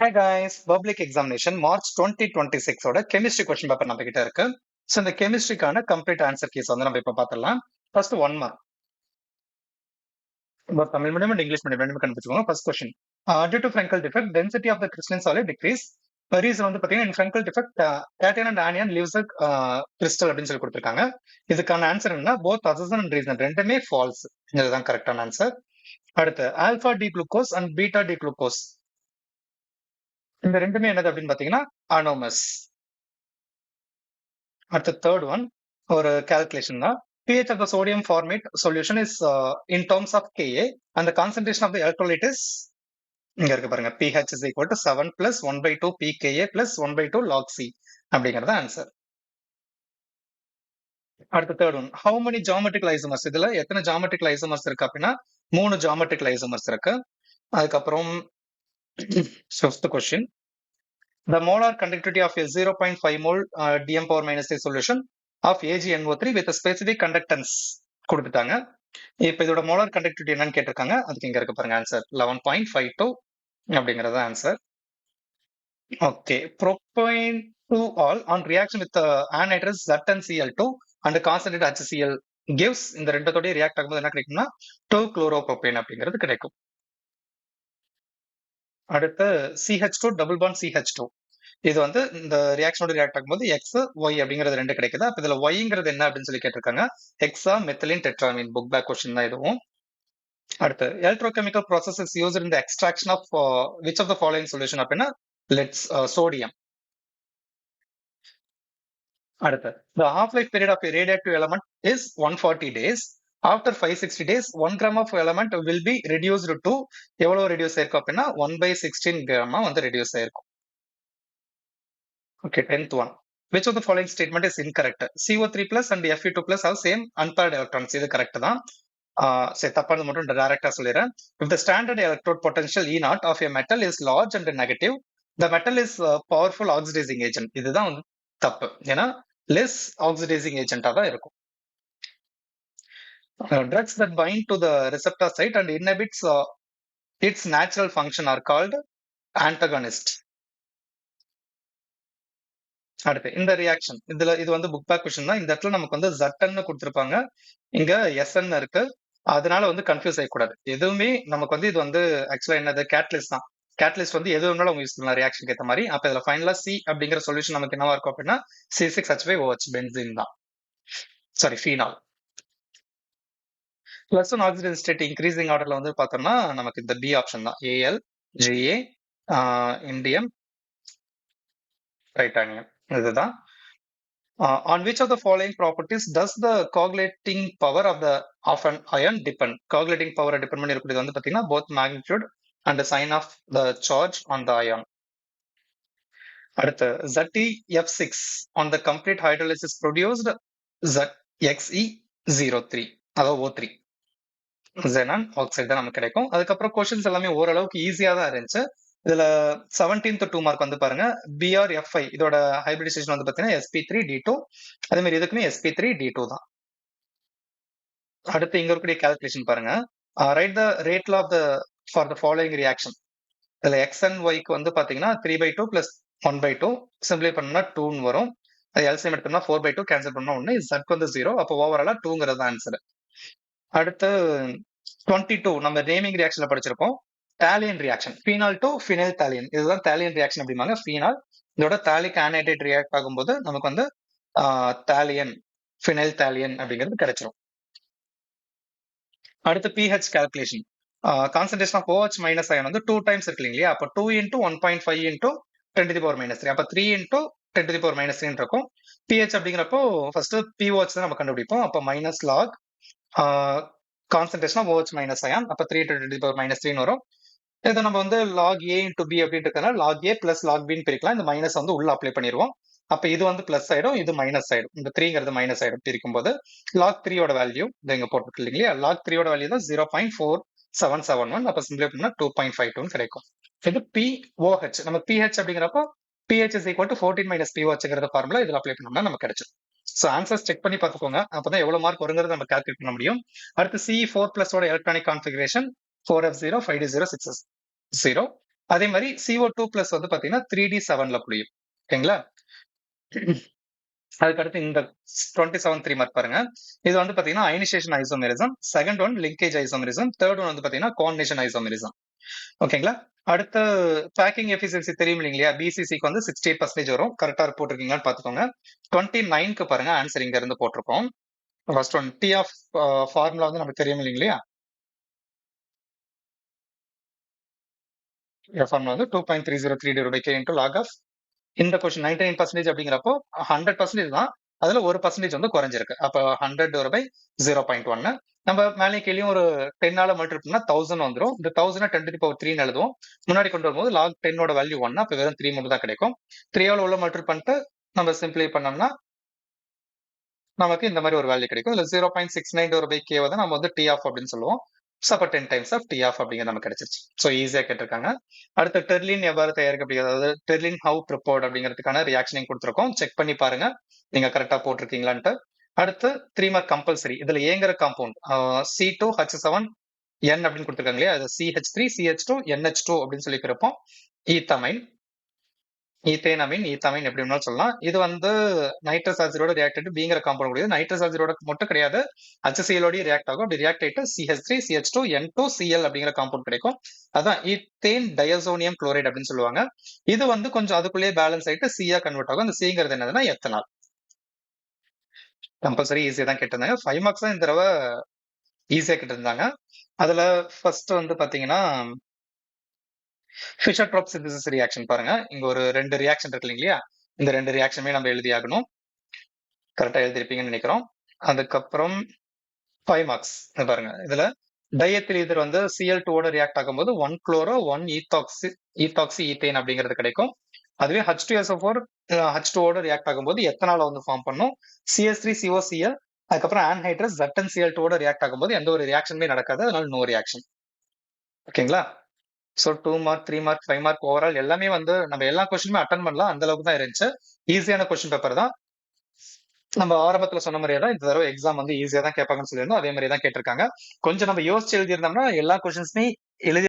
Hi guys, public examination March 2026 ஓட chemistry question paper நம்ம கிட்ட இருக்கு. ஸோ இந்த கெமிஸ்ட்ரிக்கான கம்ப்ளீட் ஆன்சர் கீஸ் வந்து நம்ம இப்ப பார்த்துடலாம். First 1 mark. இப்போ தமிழ் மீடியம் அண்ட் இங்கிலீஷ் மீடியம் ரெண்டுமே கண்டுபிடிச்சுக்கோங்க. First question. Due to Frenkel defect, density of the crystalline solid decrease. Reason வந்து பாத்தீங்கன்னா in Frenkel defect, cation and anion leaves a crystal அப்படின்னு சொல்லி கொடுத்திருக்காங்க. இதுக்கான ஆன்சர் என்ன? both assumption and reason ரெண்டுமே ஃபால்ஸ். இதுதான் கரெக்டான ஆன்சர். அடுத்து alpha D glucose and beta D glucose, இந்த ரெண்டுமே என்னது அப்படின்னு பாத்தீங்கன்னா அனோமஸ். அடுத்த தேர்ட் ஒன் ஒரு calculation தான். pH of the sodium formate solution is in terms of Ka and the concentration of the electrolyte is, இங்க இருக்கு பாருங்க, pH is equal to 7 plus 1 by 2 pKa plus 1 by 2 log C அப்படிங்கிறது answer. அடுத்த third one, how many geometrical isomers, இதுல எத்தனை geometrical isomers இருக்கு அப்படின்னா 3 geometrical isomers இருக்கு. அதுக்கப்புறம் fifth question, the molar conductivity of a 0.5 mole Dm power minus a solution of AgNO3 with a specific conductance கொடுத்துட்டாங்க. இப்ப இதோட மோலார் கண்டக்டிவிட்டி என்னன்னு கேட்டிருக்காங்க. அதுக்கு இங்க இருக்கு பாருங்க ஆன்சர் 11.52 அப்படிங்கறது answer. Okay, propane to all on reaction with anhydrous ZnCl2 and concentrated HCl gives, இந்த ரெண்டத்தோட ரியாக்ட் ஆகும்போது என்ன கிடைக்கும்னா 2-chloropropane அப்படிங்கிறது கிடைக்கும். அடுத்து CH2 டபுள் பாண்ட் CH2, இது வந்து இந்த ரியாக்ஷனோட ரியாக்ட் ஆகும்போது எக்ஸ் ஒய் அப்படிங்கிறது ரெண்டு கிடைக்குது. அப்ப இதுல ஒய்ங்கிறது என்ன அப்படின்னு சொல்லி கேட்டிருக்காங்க. Hexamethylenetetramine, book back question தான் இதுவும். அடுத்து electrochemical process is used in the extraction of which of the following solution அப்படின்னா லெட்ஸ் சோடியம். அடுத்து the half life period of a radioactive element is 140 days. After 560 days 1 gram of element will be reduced to, எவ்வளவு reduce ஆயிருக்கும் அப்படின்னா 1/16 கிராமா வந்து reduce ஆயிருக்கும். Okay, 10th one. Which of the following statement is incorrect? CO3 plus and Fe2 plus have same unpaired electrons. இது correct தான். சரி, தப்பானது மட்டும் டைரக்டா சொல்லிடுறேன். If the standard electrode potential E0 of a metal is large and negative, the metal is powerful oxidizing agent. இதுதான் வந்து தப்பு. ஏன்னா less oxidizing agent தான் இருக்கும். Drugs that bind to the receptor site and inhibits its natural function are called antagonist. அடுத்து இந்த reaction, இது வந்து புக் பேக் கொஸ்டின் தான். இந்த இடத்துல நமக்கு வந்து ZN கொடுத்திருப்பாங்க, இங்க SN இருக்கு. அதனால வந்து கன்ஃபியூஸ் ஆகக்கூடாது. எதுவுமே நமக்கு வந்து இது வந்து ஆக்சுவலா என்னது கேட்டலிஸ்ட் தான். கேட்டலிஸ்ட் வந்து எது வேணாலும் யூஸ் பண்ணலாம் ரியாக்ஷனுக்கு ஏற்ற மாதிரி. அப்ப இதுல ஃபைனலா சி அப்படிங்கிற சொல்யூஷன் நமக்கு என்னவா இருக்கும் அப்படின்னா C6H5OH பென்சீன் தான். Sorry, phenol. Plus one oxygen state increasing ஆர்டர்ல வந்து பார்த்தோம்னா நமக்கு இந்த பி ஆப்ஷன் தான், AL GA இண்டியம் டைட்டானியம். இதுதான். On which of the following properties does the coagulating power of an ion depend? Coagulating power depend பண்ணி இருக்கிறது வந்து பாத்தீங்கன்னா both magnitude and the sign of the charge on the ion. அடுத்து ZeF6 on the complete hydrolysis produced ZXE03, அதாவது O3 xenon oxide தான் நமக்கு கிடைக்கும். அதுக்கப்புறம் கொஸ்டின்ஸ் எல்லாமே ஓரளவுக்கு ஈஸியா தான் இருந்துச்சு. இதுல 17th 2 மார்க் வந்து பாருங்க, BrF5 இதோட ஹைபிரிடைசேஷன் வந்து பாத்தீங்கன்னா sp3d2, அதே மாதிரி இதுக்குமே sp3d2 தான். அடுத்து இங்க இருக்கக்கூடிய கால்குலேஷன் பாருங்க. Right the rate law for the following reaction. இதுல எக்ஸ் அண்ட் ஒய்க்கு வந்து பாத்தீங்கன்னா 3/2 பிளஸ் 1/2 சிம்பிளை பண்ணா 2 வரும். அது எல்சிஎம் எடுத்தோம்னா 4/2 கேன்சல் பண்ணா 1, ஜெட் வந்து 0. அப்போ ஓவராலா 2ங்கிறது ஆன்சர். அடுத்து 22 நம்ம நேமிங் ரியாக்ஷன்ல படிச்சிருப்போம். தாலியன் ரியாக்ஷன், ஃபீனால் டு ஃபினைல் தாலியன், இதுதான் தாலியன் ரியாக்ஷன் அப்படிம்பாங்க. ஃபீனால் இதோட தாலிக் ஆனைட்ரேட் ரியாக்ட் ஆகும்போது நமக்கு வந்து தாலியன் ஃபினைல் தாலியன் அப்படிங்கிறது கிடைச்சிரும். அடுத்து pH calculation. Concentration of OH minus ion வந்து 2 டைம்ஸ் இருக்கு இல்லையா? அப்போ 2 into 1.5 into 10 to the power minus 3, அப்போ 3 into 10 to the power minus 3 இருக்கும். pH அப்படிங்கிறப்போ ஃபர்ஸ்ட் POH தான் நம்ம கண்டுபிடிப்போம். அப்போ minus log concentration of OH minus ion, அப்போ 3 to 10 to the power minus 3 வரும். இதை நம்ம வந்து log A into B அப்படின்னு இருக்கனால log A plus log B ன்னு பிரிக்கலாம். இந்த மைனஸ் வந்து உள்ள அப்ளை பண்ணிடுவோம். அப்ப இது வந்து பிளஸ் ஆயிடும், இது மைனஸ் ஆயிடும். இந்த 3ங்கிறது மைனஸ் ஆயிடும் பிரிக்கும் போது. log 3யோட வேல்யூ இங்க போட்டுருக்கு இல்லையா? log 3யோட வேல்யூ தான் 0.4771. அப்ப சிம்பிளை பண்ணா 2.52 கிடைக்கும். இது POH. நம்ம pH அப்படிங்கிறப்போ pH is equal to 14 minus POHங்கிறத formula இதுல அப்ளை பண்ணோம்னா நமக்கு கிடைச்சிடும். ஸோ ஆன்சர்ஸ் செக் பண்ணி பார்த்துக்கோங்க, அப்பதான் எவ்வளவு மார்க் வருங்கிறது நம்ம கால்குலேட் பண்ண முடியும். அடுத்து C4+ ஓட electronic configuration 4f0 5d0 6s0. அதே மாதிரி CO2 பிளஸ் வந்து பாத்தீங்கன்னா 3D7ல புரியும். ஓகேங்களா? அதுக்கடுத்து இந்த 27 3 மார்க் பாருங்க. இது வந்து பாத்தீங்கன்னா ionisation isomerism, second one linkage isomerism, third one வந்து பாத்தீங்கன்னா கோஆர்டினேஷன் ஐசோமெரிசம். ஓகேங்களா? அடுத்த பேக்கிங் எஃபிஷியன்சி தெரியும் இல்லைங்களா? பிசிசிக்கு வந்து 68% வரும். கரெக்டா போட்டிருக்கீங்களான்னு பாத்துக்கோங்க. 29க்கு பாருங்க ஆன்சர் இங்க இருந்து போட்டிருக்கோம். First one T of formula வந்து நமக்கு தெரியும் இல்லைங்களா? ஃபார்முலா வந்து 2.303 divided by k into log of இந்த கொஸ்டின் 99% அப்படிங்கிறப்போ 100% தான். அதுல 1% வந்து குறைஞ்சிருக்கு. அப்ப 100 divided by 0.1. நம்ம மேலே கீழயும் ஒரு 10ஆல மல்டிபிள் பண்ணா 1000 வந்துரும். இந்த 1000 10 to the power 3 எழுதுவோம். முன்னாடி கொண்டு வரும்போது log 10 ஓட வேல்யூ 1, அப்ப வெறும் 3 மட்டும் தான் கிடைக்கும். 3ஆல உள்ள மல்டிபிள் பண்ணிட்டு நம்ம சிம்பிளை பண்ணோம்னா நமக்கு இந்த மாதிரி ஒரு வேல்யூ கிடைக்கும். இதுல 0.69 divided by k வந்து நம்ம வந்து டி ஆஃப் அப்படின்னு சொல்லுவோம். ஸோ அப்ப 10 டைம்ஸ் ஆஃப் டி ஆஃப் அப்படிங்கிறது நமக்கு கிடைச்சிருச்சு. ஸோ ஈஸியா கேட்டிருக்காங்க. அடுத்து டெர்லின் எவ்வாறு தயாரிக்கப்படுகிறது, அதாவது டெர்லின் ஹவு ப்ரிப்போர்ட் அப்படிங்கிறதுக்கான ரியாக்ஷனையும் கொடுத்துருக்கோம். செக் பண்ணி பாருங்க நீங்க கரெக்டா போட்டிருக்கீங்களான்ட்டு. அடுத்து 3 மார்க் கம்பல்சரி. இதுல ஏங்கிற காம்பவுண்ட் C2H7N அப்படின்னு கொடுத்துருக்காங்க இல்லையா? அது CH3 CH2 NH2 அப்படின்னு சொல்லி பிறப்போம். ஈத்தமைன், ஈத்தேன் அமீன், ஈத்தமைன் எப்படி வேணாலும் சொல்லலாம். இது வந்து நைட்ரஸ் ஆசிடோட ரியாக்ட் ஆகிட்டு பிங்கிற காம்பவுண்ட் கூடியது. நைட்ரஸ் ஆசிடோட மட்டும் கிடையாது, HCl ரியாக்ட் ஆகும். அப்படி ரியாக்ட் ஆகிட்டு CH3 CH2 N2Cl அப்படிங்கிற காம்பவுண்ட் கிடைக்கும். அதான் ஈத்தேன் டயசோனியம் குளோரைடு அப்படின்னு சொல்லுவாங்க. இது வந்து கொஞ்சம் அதுக்குள்ளேயே பேலன்ஸ் ஆகிட்டு சியா கன்வெர்ட் ஆகும். அந்த சிங்கிறது என்னதுன்னா எத்தனால். கம்பல்சரி ஈஸியா தான் கேட்டிருந்தாங்க. 5 மார்க்ஸ் தான் இந்த தடவை ஈஸியா கேட்டிருந்தாங்க. அதுல ஃபர்ஸ்ட் வந்து பாத்தீங்கன்னா ஃபிஷர்-ட்ராப் சிந்தசிஸ் ரியாக்ஷன் பாருங்க. இங்க ஒரு 2 ரியாக்ஷன் இருக்கு இல்லையா? இந்த 2 ரியாக்ஷனுமே நம்ம எழுதி ஆகணும். கரெக்டா எழுதிருப்பீங்கன்னு நினைக்கிறோம். அதுக்கப்புறம் 5 மார்க்ஸ் பாருங்க. இதுல டைஎத்தில் ஈதர் வந்து Cl2 ஓட ரியாக்ட் ஆகும்போது 1 குளோரோ 1 ஈத்தாக்சி ஈத்தேன் அப்படிங்கிறது கிடைக்கும். அதுவே H2SO4 H2 ஓட ரியாக்ட் ஆகும்போது எத்தனால வந்து ஃபார்ம் பண்ணும். CH3COCl அதுக்கப்புறம் ஆன்ஹைட்ரஸ் ZnCl2 ஓட ரியாக்ட் ஆகும்போது எந்த ஒரு ரியாக்ஷனுமே நடக்காது. அதனால நோ ரியாக்ஷன். ஓகேங்களா? So 2 mark 3 mark 5 mark overall எல்லாமே வந்து நம்ம எல்லா கொஸ்டினுமே அட்டன் பண்ணலாம். அந்த அளவுக்கு தான் இருந்துச்சு. ஈஸியான கொஸ்டின் பேப்பர் தான். நம்ம ஆரம்பத்துல சொன்ன மாதிரியே தான் இந்த தடவை எக்ஸாம் வந்து ஈஸியா தான் கேட்பாங்கன்னு சொல்லியிருந்தோம். அதே மாதிரி தான் கேட்டிருக்காங்க. கொஞ்சம் நம்ம யோசிச்சு எழுதியிருந்தோம்னா எல்லா கொஸ்டின்ஸுமே எழுதி